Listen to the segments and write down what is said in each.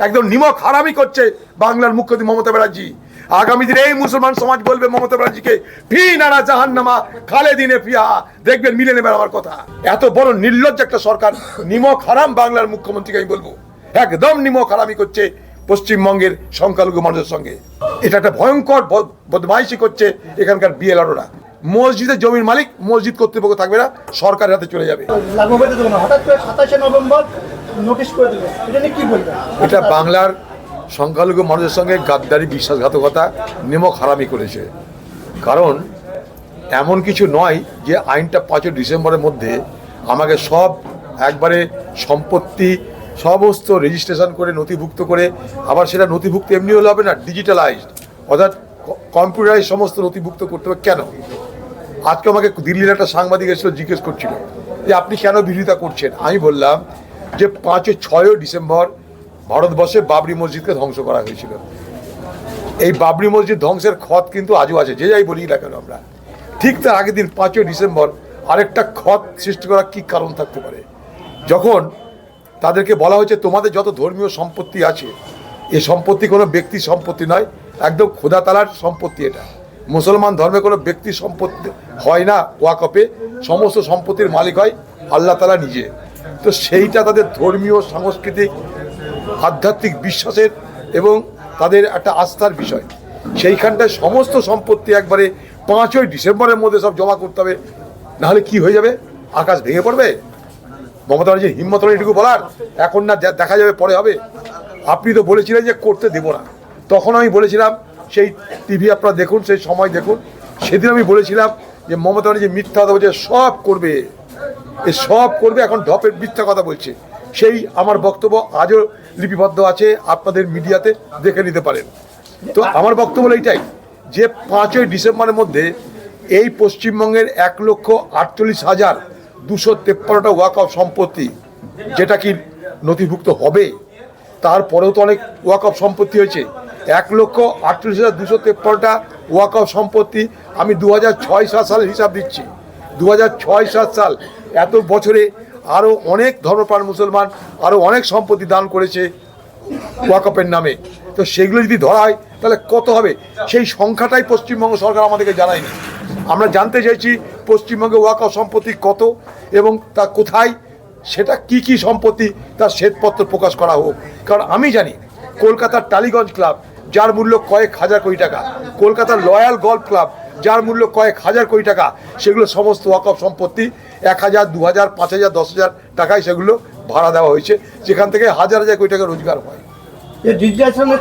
একদম নিমক হারামি করছে বাংলার মুখ্যমন্ত্রী মমতা ব্যানার্জি। আগামী দিনে এই মুসলমান সমাজ বলবে মমতা ব্যানার্জিকে ফি নারা জাহান্নামা খালেদিনে ফিহা, দেখবেন মিলে নেবেন আমার কথা। এত বড় নির্লজ্জ একটা সরকার, নিমক হারাম বাংলার মুখ্যমন্ত্রীকে আমি বলবো, একদম নিমক হারামি করছে পশ্চিমবঙ্গের সংখ্যালঘু মানুষের সঙ্গে। এটা একটা ভয়ঙ্কর বদমাইশি করছে এখানকার বিএলআরওরা। মসজিদের জমির মালিক মসজিদ কর্তৃপক্ষ থাকবে না, সরকারের হাতে চলে যাবে। হঠাৎ করে 27 নভেম্বর নোটিশ করে দিল, এটা নিয়ে কি বলবেন? এটা বাংলার সংখ্যালঘু মানুষের সঙ্গে গাদ্দারি, বিশ্বাসঘাতকতা, নিমক হারামি করেছে। কারণ এমন কিছু নয় যে আইনটা 5 ডিসেম্বরের মধ্যে আমাকে সব একবারে সম্পত্তি সমস্ত রেজিস্ট্রেশন করে নথিভুক্ত করে, আবার সেটা নথিভুক্ত এমনি হলে হবে না, ডিজিটালাইজড অর্থাৎ কম্পিউটারাইজ সমস্ত নথিভুক্ত করতে হবে। কেন? আজকে আমাকে দিল্লির একটা সাংবাদিক এসে জিজ্ঞেস করছিল যে আপনি কেন বিরোধিতা করছেন। আমি বললাম যে 5-6 ডিসেম্বর ভারতবর্ষে বাবরি মসজিদকে ধ্বংস করা হয়েছিল। এই বাবরি মসজিদ ধ্বংসের ক্ষত কিন্তু আজও আছে, যে যাই বলি না কেন আমরা। ঠিক তার আগের দিন 5 ডিসেম্বর আরেকটা ক্ষত সৃষ্টি করার কী কারণ থাকতে পারে? যখন তাদেরকে বলা হয়েছে তোমাদের যত ধর্মীয় সম্পত্তি আছে, এই সম্পত্তি কোনো ব্যক্তি সম্পত্তি নয়, একদম খোদা তাআলার সম্পত্তি। এটা মুসলমান ধর্মে কোনো ব্যক্তি সম্পত্তি হয় না, ওয়াকফে সমস্ত সম্পত্তির মালিক হয় আল্লাহ তাআলা নিজে। তো সেইটা তাদের ধর্মীয়, সাংস্কৃতিক, আধ্যাত্মিক বিশ্বাসের এবং তাদের একটা আস্থার বিষয়। সেইখানটায় সমস্ত সম্পত্তি একবারে 5 ডিসেম্বরের মধ্যে সব জমা করতে হবে, নাহলে কি হয়ে যাবে? আকাশ ভেঙে পড়বে। মমতা ব্যানার্জির হিম্মত হলো এটুকু বলার, এখন না দেখা যাবে পরে হবে। আপনি তো বলেছিলেন যে করতে দেব না, তখন আমি বলেছিলাম, সেই টিভি আপনারা দেখুন, সেই সময় দেখুন, সেদিন আমি বলেছিলাম যে মমতা ব্যানার্জি মিথ্যা কথা বলছে, সব করবে, এ সব করবে, এখন ঢপের মিথ্যা কথা বলছে। সেই আমার বক্তব্য আজও লিপিবদ্ধ আছে, আপনাদের মিডিয়াতে দেখে নিতে পারেন। তো আমার বক্তব্য হলো এইটাই যে 5 ডিসেম্বরের মধ্যে এই পশ্চিমবঙ্গের 1,48,253টা ওয়াকফ সম্পত্তি, যেটা কি নথিভুক্ত হবে, তারপরেও তো অনেক ওয়াকফ সম্পত্তি হয়েছে। 1,48,253টা ওয়াকফ সম্পত্তি আমি 2006-7 সালের হিসাব দিচ্ছি। 2006-7 সাল, এত বছরে আরও অনেক ধর্মপ্রাণ মুসলমান আরও অনেক সম্পত্তি দান করেছে ওয়াকফের নামে। তো সেগুলো যদি ধরা হয় তাহলে কত হবে? সেই সংখ্যাটাই পশ্চিমবঙ্গ সরকার আমাদেরকে জানায়নি। আমরা জানতে চাইছি পশ্চিমবঙ্গে ওয়াকফ সম্পত্তি কত এবং তা কোথায়, সেটা কি কি সম্পত্তি, তার শ্বেতপত্র প্রকাশ করা হোক। কারণ আমি জানি কলকাতার টালিগঞ্জ ক্লাব, যার মূল্য কয়েক হাজার কোটি টাকা, কলকাতার লয়াল গল্ফ ক্লাব, যার মূল্য কয়েক হাজার কোটি টাকা, সেগুলো সমস্ত ওয়াকফ সম্পত্তি 1,000, 2,000, 5,000, 10,000 টাকায় সেগুলো ভাড়া দেওয়া হয়েছে, যেখান থেকে হাজার হাজার কোটি টাকা রোজগার হয়।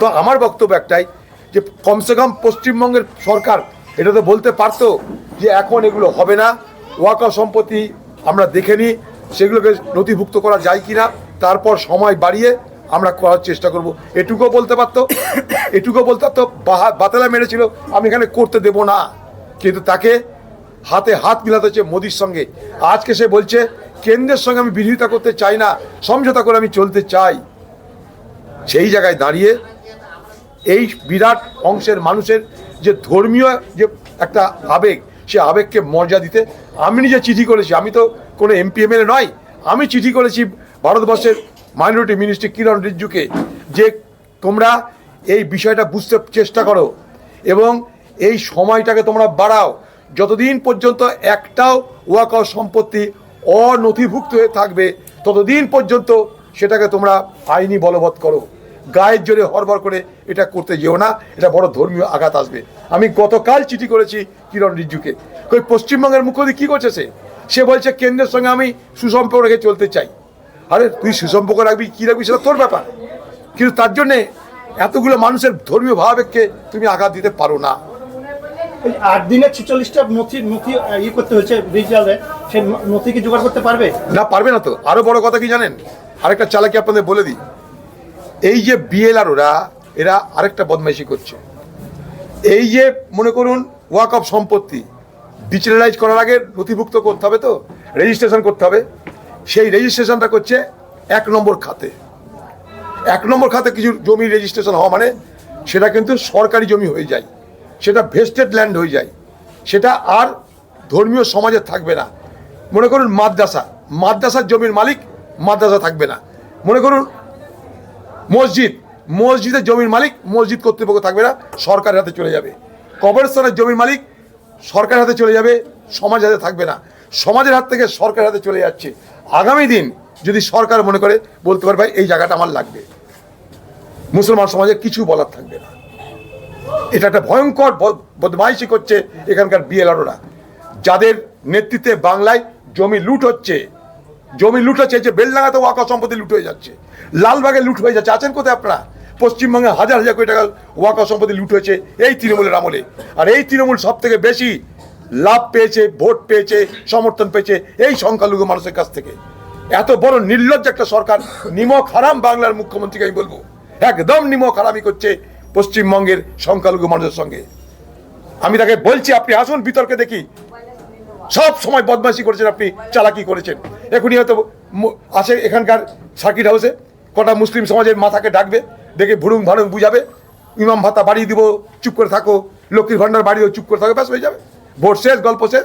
তো আমার বক্তব্য একটাই যে কমসে কম পশ্চিমবঙ্গের সরকার এটা তো বলতে পারতো যে এখন এগুলো হবে না, ওয়াকফ সম্পত্তি আমরা দেখে নিই সেগুলোকে নথিভুক্ত করা যায় কি না, তারপর সময় বাড়িয়ে আমরা করার চেষ্টা করব। এটুকুও বলতে পারতো, এটুকুও বলতে পারতো। বাতেলা মেরেছিল আমি এখানে করতে দেব না, কিন্তু তাকে হাতে হাত মিলাতে হচ্ছে মোদির সঙ্গে। আজকে সে বলছে কেন্দ্রের সঙ্গে আমি বিরোধিতা করতে চাই না, সমঝোতা করে আমি চলতে চাই। সেই জায়গায় দাঁড়িয়ে এই বিরাট অংশের মানুষের যে ধর্মীয় যে একটা আবেগ, সে আবেগকে মর্যাদা দিতে আমি নিজে চিঠি করেছি। আমি তো কোনো এমপি এমএলএ নয়, আমি চিঠি করেছি ভারতবর্ষের মাইনরিটি মিনিস্টার কিরণ রিজিজুকে যে তোমরা এই বিষয়টা বুঝতে চেষ্টা করো এবং এই সময়টাকে তোমরা বাড়াও। যতদিন পর্যন্ত একটাও ওয়াকফ সম্পত্তি অনথিভুক্ত হয়ে থাকবে ততদিন পর্যন্ত সেটাকে তোমরা আইনি বলবৎ করো। গায়ের জোরে হড়বড় করে এটা করতে যেও না, এটা বড় ধর্মীয় আঘাত আসবে। আমি গতকাল চিঠি করেছি কিরণ রিজিজুকে। ওই পশ্চিমবঙ্গের মুখ্যমন্ত্রী কী করছে? সে বলছে কেন্দ্রের সঙ্গে আমি সুসম্পর্ক রেখে চলতে চাই। আরে তুই সুসম্পর্ক রাখবি কী রাখবি সেটা তোর ব্যাপার, কিন্তু তার জন্যে এতগুলো মানুষের ধর্মীয় ভাবাবেগকে তুমি আঘাত দিতে পারো না। 8 দিনে 46টা নথি করতে হয়েছে ডিজিটালে, সে নথি কি জোগাড় করতে পারবে না? পারবে না তো। আরও বড় কথা কি জানেন, আরেকটা চালাকি আপনাদের বলে দিই, এই যে বিএলআরওরা এরা আরেকটা বদমাইশি করছে। এই যে মনে করুন ওয়াকফ সম্পত্তি ডিজিটালাইজ করার আগে নথিভুক্ত করতে হবে, তো রেজিস্ট্রেশন করতে হবে। সেই রেজিস্ট্রেশনটা করছে 1 নম্বর খাতে। 1 নম্বর খাতে কিছু জমি রেজিস্ট্রেশন হওয়া মানে সেটা কিন্তু সরকারি জমি হয়ে যায়, সেটা ভেস্টেড ল্যান্ড হয়ে যায়, সেটা আর ধর্মীয় সমাজে থাকবে না। মনে করুন মাদ্রাসার জমির মালিক মাদ্রাসা থাকবে না। মনে করুন মসজিদ মসজিদের জমির মালিক মসজিদ কর্তৃপক্ষ থাকবে না, সরকারের হাতে চলে যাবে। কবরস্থানের জমির মালিক সরকারের হাতে চলে যাবে, সমাজের হাতে থাকবে না। সমাজের হাত থেকে সরকারের হাতে চলে যাচ্ছে। আগামী দিন যদি সরকার মনে করে বলতে পারে ভাই এই জায়গাটা আমার লাগবে, মুসলমান সমাজে কিছু বলার থাকবে না। এটা একটা ভয়ঙ্কর বদমাইশি করছে এখানকার বিএলআরওরা, যাদের নেতৃত্বে বাংলায় জমি লুট হচ্ছে। জমি লুট হচ্ছে, যে বেলডাঙ্গাতে ওয়াকফ সম্পত্তি লুট হয়ে যাচ্ছে, লালবাগে লুট হয়ে যাচ্ছে। আছেন কোথায় আপনারা? পশ্চিমবঙ্গে হাজার হাজার কোটি টাকা ওয়াকফ সম্পত্তি লুট হয়েছে এই তৃণমূলের আমলে। আর এই তৃণমূল সব থেকে বেশি লাভ পেয়েছে, ভোট পেয়েছে, সমর্থন পেয়েছে এই সংখ্যালঘু মানুষের কাছ থেকে। এত বড় নির্লজ্জ একটা সরকার, নিমক হারাম বাংলার মুখ্যমন্ত্রীকে আমি বলবো, একদম নিমক হারামি করছে পশ্চিমবঙ্গের সংখ্যালঘু মানুষের সঙ্গে। আমি তাকে বলছি আপনি আসুন বিতর্কে দেখি। সব সময় বদমাশি করেছেন আপনি, চালাকি করেছেন। এখনই হয়তো আসে এখানকার সার্কিট হাউসে, কটা মুসলিম সমাজের মাথাকে ডাকবে, ডেকে ভুড়ুং ভাড়ুং বুঝাবে, ইমাম ভাতা বাড়িয়ে দিব, চুপ করে থাকো, লক্ষ্মীর ভাণ্ডার বাড়িয়েও চুপ করে থাকো, ব্যাস হয়ে যাবে, ভোট শেষ, গল্প শেষ।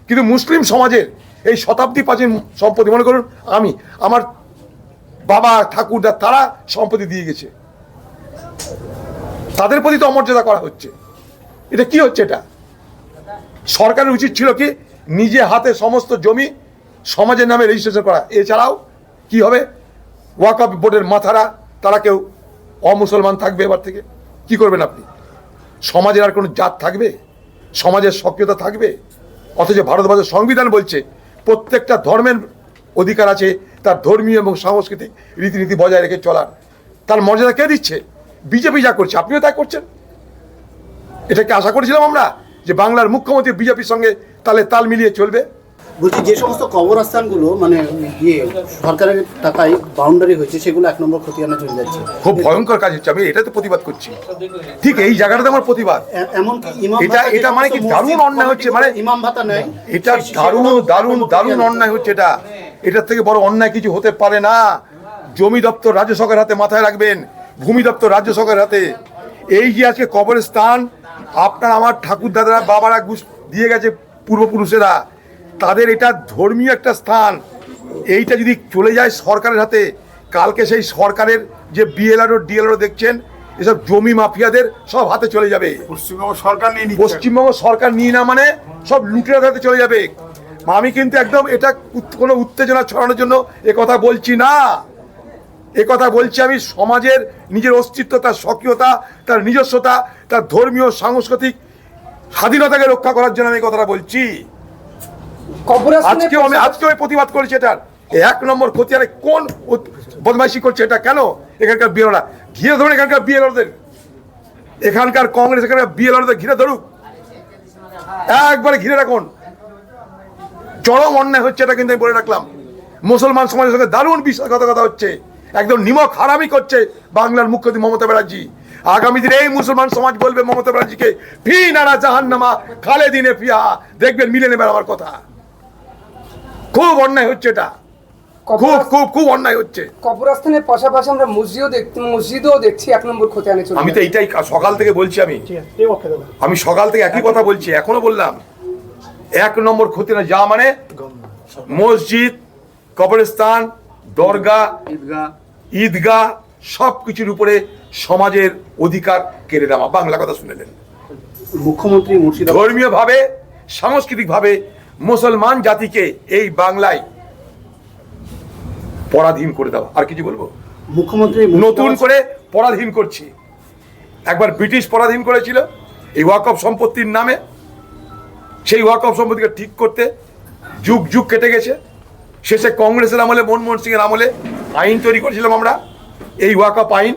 কিন্তু মুসলিম সমাজের এই শতাব্দী প্রাচীন সম্পত্তি, মনে করুন আমার বাবা ঠাকুরদা তারা সম্পত্তি দিয়ে গেছে, তাদের প্রতি তো অমর্যাদা করা হচ্ছে। এটা কি হচ্ছে? এটা সরকারের উচিত ছিল কি নিজে হাতে সমস্ত জমি সমাজের নামে রেজিস্ট্রেশন করা। এছাড়াও কি হবে, ওয়াকফ বোর্ডের মাথারা তারা কেউ অমুসলমান থাকবে এবার থেকে। কি করবেন আপনি? সমাজের আর কোনো জাত থাকবে? সমাজের সক্রিয়তা থাকবে? অথচ ভারতবর্ষের সংবিধান বলছে প্রত্যেকটা ধর্মের অধিকার আছে তার ধর্মীয় এবং সাংস্কৃতিক রীতিনীতি বজায় রেখে চলার। তার মর্যাদা কে দিচ্ছে? বিজেপি যা করছে আপনিও তাই করছেন। এটাকে আশা করেছিলাম আমরা যে বাংলার মুখ্যমন্ত্রী বিজেপির সঙ্গে তাল মিলিয়ে চলবে। বলছি যে সমস্ত কবরস্থানগুলো মানে সরকারের টাকায় বাউন্ডারি হয়েছে সেগুলো 1 নম্বর খতিয়ানে চলে যাচ্ছে, খুব ভয়ঙ্কর কাজ হচ্ছে। আমি এটাতে প্রতিবাদ করছি, ঠিক এই জায়গাটাতে আমার প্রতিবাদ। এমনকি এটা মানে কি দারুণ অন্যায় হচ্ছে, মানে ইমাম ভাতা নেয়, এটা দারুণ অন্যায় হচ্ছে। এটার থেকে বড় অন্যায় কিছু হতে পারে না। জমি দপ্তর রাজ্য সরকারের হাতে, মাথায় রাখবেন, ভূমি দপ্তর রাজ্য সরকারের হাতে। এই যে আজকে কবরস্থান আপনার আমার ঠাকুর দাদারা বাবারা দিয়ে গেছে পূর্বপুরুষেরা, তাদের এটা ধর্মীয় একটা স্থান। এইটা যদি চলে যায় সরকারের হাতে, কালকে সেই সরকারের যে বিএলআরও ডিএলআরও দেখছেন এসব জমি মাফিয়াদের সব হাতে চলে যাবে। পশ্চিমবঙ্গ সরকার নিয়ে না মানে সব লুটেরাদের হাতে চলে যাবে। আমি কিন্তু একদম এটা কোনো উত্তেজনা ছড়ানোর জন্য এ কথা বলছি না। এ কথা বলছি আমি সমাজের নিজের অস্তিত্ব, তার সক্রিয়তা, তার নিজস্বতা, তার ধর্মীয় সাংস্কৃতিক স্বাধীনতাকে রক্ষা করার জন্য আমি কথাটা বলছি। আজকেও আমি প্রতিবাদ করেছি এটার। 1 নম্বর খতিয়ানে কোন বদমাইশি করছে এটা? কেন এখানকার বিএলআররা ঘিরে ধরুন, এখানকার বিএলআরদের, এখানকার কংগ্রেস এখানকার বিএলআরদের ঘিরে ধরুক, একবারে ঘিরে রাখুন। চরম অন্যায় হচ্ছে এটা, কিন্তু আমি বলে রাখলাম। মুসলমান সমাজের সঙ্গে দারুণ বিশ্বাসঘাতকতা হচ্ছে, একদম নিমক হারামি করছে বাংলার মুখ্যমন্ত্রী মমতা ব্যানার্জি। আগামী দিনে এই মুসলমান সমাজ বলবে মমতা ব্যানার্জিকে ফি নারা জাহান্নামা খালেদিনে ফিহা, দেখবেন মিলে নেবেন আমার কথা। খুব অন্যায় হচ্ছে এটা, খুব অন্যায় হচ্ছে। কবরস্থানের পাশাপাশি আমরা মসজিদও দেখছি 1 নম্বর খতিয়ানে চলে। আমি তো এইটাই সকাল থেকে বলছি, আমি সকাল থেকে একই কথা বলছি, এখনো বললাম 1 নম্বর খতিয়ানে যা মানে মসজিদ, কবরস্থান, দরগা, ঈদগাহ সব কিছুর উপরে সমাজের অধিকার কেড়ে নেওয়া। বাংলা কথা শুনেলেন। মুখ্যমন্ত্রী মুর্শিদাবাদ ধর্মীয় ভাবে, সাংস্কৃতিক ভাবে মুসলমান জাতিকে এই বাংলায় পরাধীন করে দেওয়া। আর কিছু বলবো? মুখ্যমন্ত্রী নতুন করে পরাধীন করছি। একবার ব্রিটিশ পরাধীন করেছিল এই ওয়াকফ সম্পত্তির নামে। সেই ওয়াকফ সম্পত্তিকে ঠিক করতে যুগ যুগ কেটে গেছে। শেষে কংগ্রেসের আমলে, মনমোহন সিং এর আমলে আইন তৈরি করেছিলাম আমরা, এই ওয়াকফ আইন,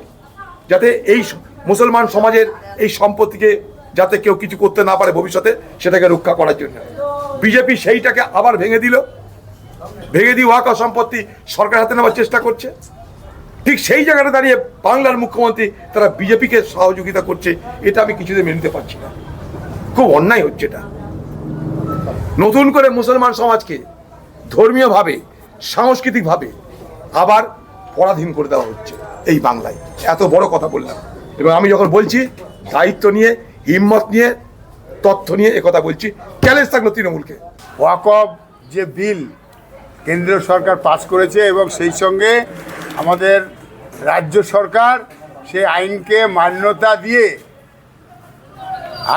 যাতে এই মুসলমান সমাজের এই সম্পত্তিকে যাতে কেউ কিছু করতে না পারে ভবিষ্যতে, সেটাকে রক্ষা করার জন্য। বিজেপি সেইটাকে আবার ভেঙে দিয়ে ওয়াকফ সম্পত্তি সরকার হাতে নেওয়ার চেষ্টা করছে। ঠিক সেই জায়গাটা দাঁড়িয়ে বাংলার মুখ্যমন্ত্রী তারা বিজেপিকে সহযোগিতা করছে, এটা আমি কিছুতে মেনে নিতে পারছি না। খুব অন্যায় হচ্ছে এটা। নতুন করে মুসলমান সমাজকে ধর্মীয়ভাবে, সাংস্কৃতিকভাবে আবার পরাধীন করে দেওয়া হচ্ছে এই বাংলায়। এত বড় কথা বললাম, এবং আমি যখন বলছি দায়িত্ব নিয়ে, হিম্মত নিয়ে, তথ্য নিয়ে একথা বলছি। চ্যালেঞ্জ থাকলো তৃণমূলকে। ওয়াকফ যে বিল কেন্দ্রীয় সরকার পাস করেছে এবং সেই সঙ্গে আমাদের রাজ্য সরকার সেই আইনকে মান্যতা দিয়ে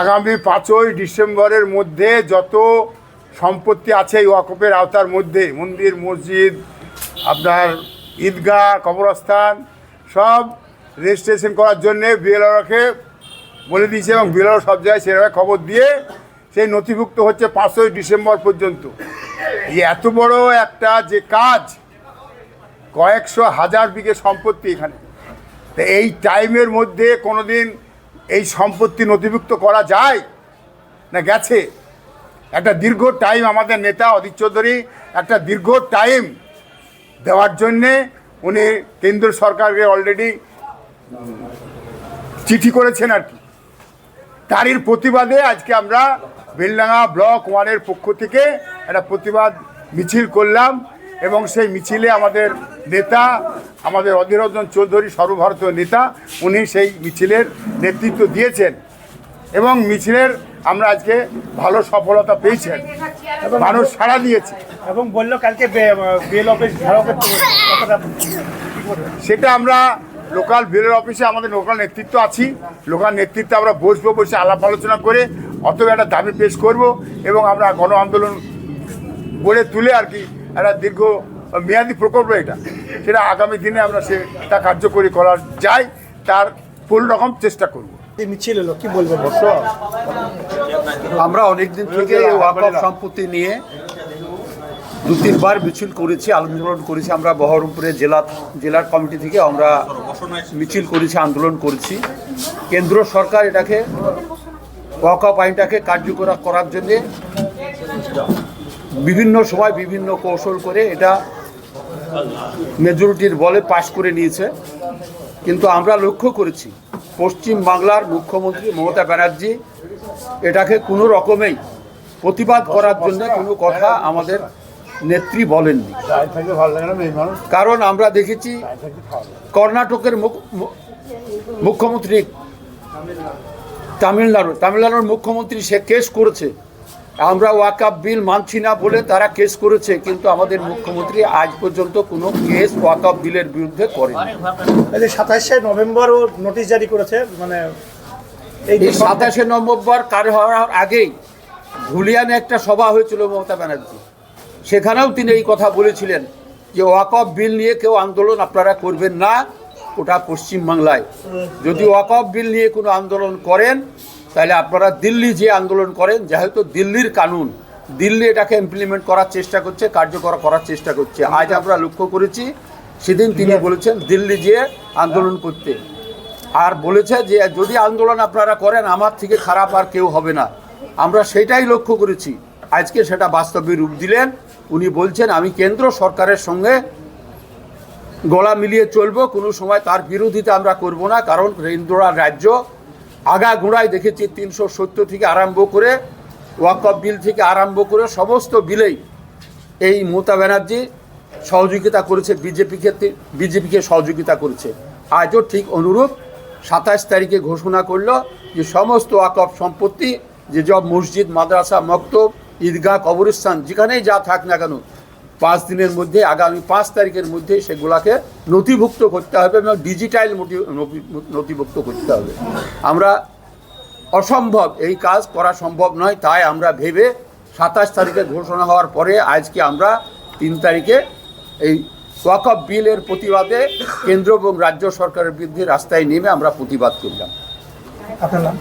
আগামী 5ই ডিসেম্বরের মধ্যে যত সম্পত্তি আছে এই ওয়াকফের আওতার মধ্যে, মন্দির, মসজিদ, আপনার ঈদগাহ, কবরস্থান, সব রেজিস্ট্রেশন করার জন্যে বিএলআরকে বলে দিয়েছে এবং বিএলআর সব জায়গায় সেভাবে খবর দিয়ে সেই নথিভুক্ত হচ্ছে 5ই ডিসেম্বর পর্যন্ত। এই এত বড় একটা যে কাজ, কয়েকশো হাজার বিঘে সম্পত্তি এখানে, তো এই টাইমের মধ্যে কোনো দিন এই সম্পত্তি নথিভুক্ত করা যায় না? গেছে একটা দীর্ঘ টাইম, আমাদের নেতা অধীর চৌধুরী একটা দীর্ঘ টাইম দেওয়ার জন্যে উনি কেন্দ্র সরকারকে অলরেডি চিঠি করেছেন আর কি। তারই প্রতিবাদে আজকে আমরা বেলডাঙ্গা ব্লক 1-এর পক্ষ থেকে একটা প্রতিবাদ মিছিল করলাম এবং সেই মিছিলে আমাদের নেতা, আমাদের অধীর রঞ্জন চৌধুরী, সর্বভারতীয় নেতা, উনি সেই মিছিলের নেতৃত্ব দিয়েছেন এবং মিছিলের আমরা আজকে ভালো সফলতা পেয়েছেন, মানুষ সাড়া দিয়েছে। এবং বললো কালকে বিএল অফিস ঘেরাও করতে হবে। কতটা কি করবে? সেটা আমরা লোকাল বিএলও অফিসে আমাদের লোকাল নেতৃত্ব আছি, লোকাল নেতৃত্বে আমরা বসবো, বসে আলাপ আলোচনা করে অতএব একটা দাবি পেশ করব এবং আমরা গণ আন্দোলন গড়ে তুলে আর কি একটা দীর্ঘ মেয়াদি প্রকল্প এটা, সেটা আগামী দিনে আমরা সেটা কার্যকরী করা যায় তার ফুল রকম চেষ্টা করব। এই মিছিল হলো, কি বলবেন? আমরা অনেক দিন থেকে ওয়াকফ সম্পত্তি নিয়ে 2-3 বার মিছিল করেছি, আন্দোলন করেছি। আমরা বহরমপুরে জেলার কমিটি থেকে আমরা মিছিল করেছি, আন্দোলন করেছি। কেন্দ্র সরকার এটাকে ওয়াকফ আইনটাকে কার্যকর করার জন্য বিভিন্ন সময় বিভিন্ন কৌশল করে এটা মেজরিটির বলে পাশ করে নিয়েছে। কিন্তু আমরা লক্ষ্য করেছি পশ্চিম বাংলার মুখ্যমন্ত্রী মমতা ব্যানার্জি এটাকে কোনো রকমেই প্রতিবাদ করার জন্য কোনো কথা আমাদের নেত্রী বলেননি। কারণ আমরা দেখেছি কর্ণাটকের মুখ্যমন্ত্রী, তামিলনাড়ুর মুখ্যমন্ত্রী সে কেস করেছে, আমরা ওয়াকফ বিল মানছি না বলে তারা কেস করেছে, কিন্তু আমাদের মুখ্যমন্ত্রী আজ পর্যন্ত কোনো কেস ওয়াকফ বিলের বিরুদ্ধে করেনি। 27শে নভেম্বরও নোটিশ জারি করেছে, মানে এই 27শে নভেম্বর কার হওয়ার আগেই ধুলিয়ানে একটা সভা হয়েছিল মমতা ব্যানার্জি, সেখানেও তিনি এই কথা বলেছিলেন যে ওয়াকফ বিল নিয়ে কেউ আন্দোলন আপনারা করবেন না, ওটা পশ্চিমবাংলায়। যদি ওয়াকফ বিল নিয়ে কোনো আন্দোলন করেন তাহলে আপনারা দিল্লি যে আন্দোলন করেন, যেহেতু দিল্লির কানুন, দিল্লি এটাকে ইমপ্লিমেন্ট করার চেষ্টা করছে, কার্যকর করার চেষ্টা করছে। আজ আমরা লক্ষ্য করেছি সেদিন তিনি বলেছেন দিল্লি যেয়ে আন্দোলন করতে, আর বলেছে যে যদি আন্দোলন আপনারা করেন আমার থেকে খারাপ আর কেউ হবে না। আমরা সেটাই লক্ষ্য করেছি, আজকে সেটা বাস্তবে রূপ দিলেন। উনি বলছেন আমি কেন্দ্র সরকারের সঙ্গে গলা মিলিয়ে চলবো, কোনো সময় তার বিরোধিতা আমরা করব না। কারণ কেন্দ্র রাজ্য আগাগোড়ায় দেখেছি 370 থেকে আরম্ভ করে ওয়াকফ বিল থেকে আরম্ভ করে সমস্ত বিলেই এই মমতা ব্যানার্জি সহযোগিতা করেছে, বিজেপিকে সহযোগিতা করেছে। আজও ঠিক অনুরূপ 27 তারিখে ঘোষণা করলো যে সমস্ত ওয়াকফ সম্পত্তি, যে সব মসজিদ, মাদ্রাসা, মক্তব, ঈদগাহ, কবরস্থান যেখানেই যা থাক না কেন 5 দিনের মধ্যে, আগামী 5 তারিখের মধ্যে সেগুলাকে নথিভুক্ত করতে হবে এবং ডিজিটাল নথিভুক্ত করতে হবে। আমরা অসম্ভব, এই কাজ করা সম্ভব নয়, তাই আমরা ভেবে 27 তারিখে ঘোষণা হওয়ার পরে আজকে আমরা 3 তারিখে এই ওয়াকফ বিলের প্রতিবাদে কেন্দ্র এবং রাজ্য সরকারের বিরুদ্ধে রাস্তায় নেমে আমরা প্রতিবাদ করলাম। আপনার নাম?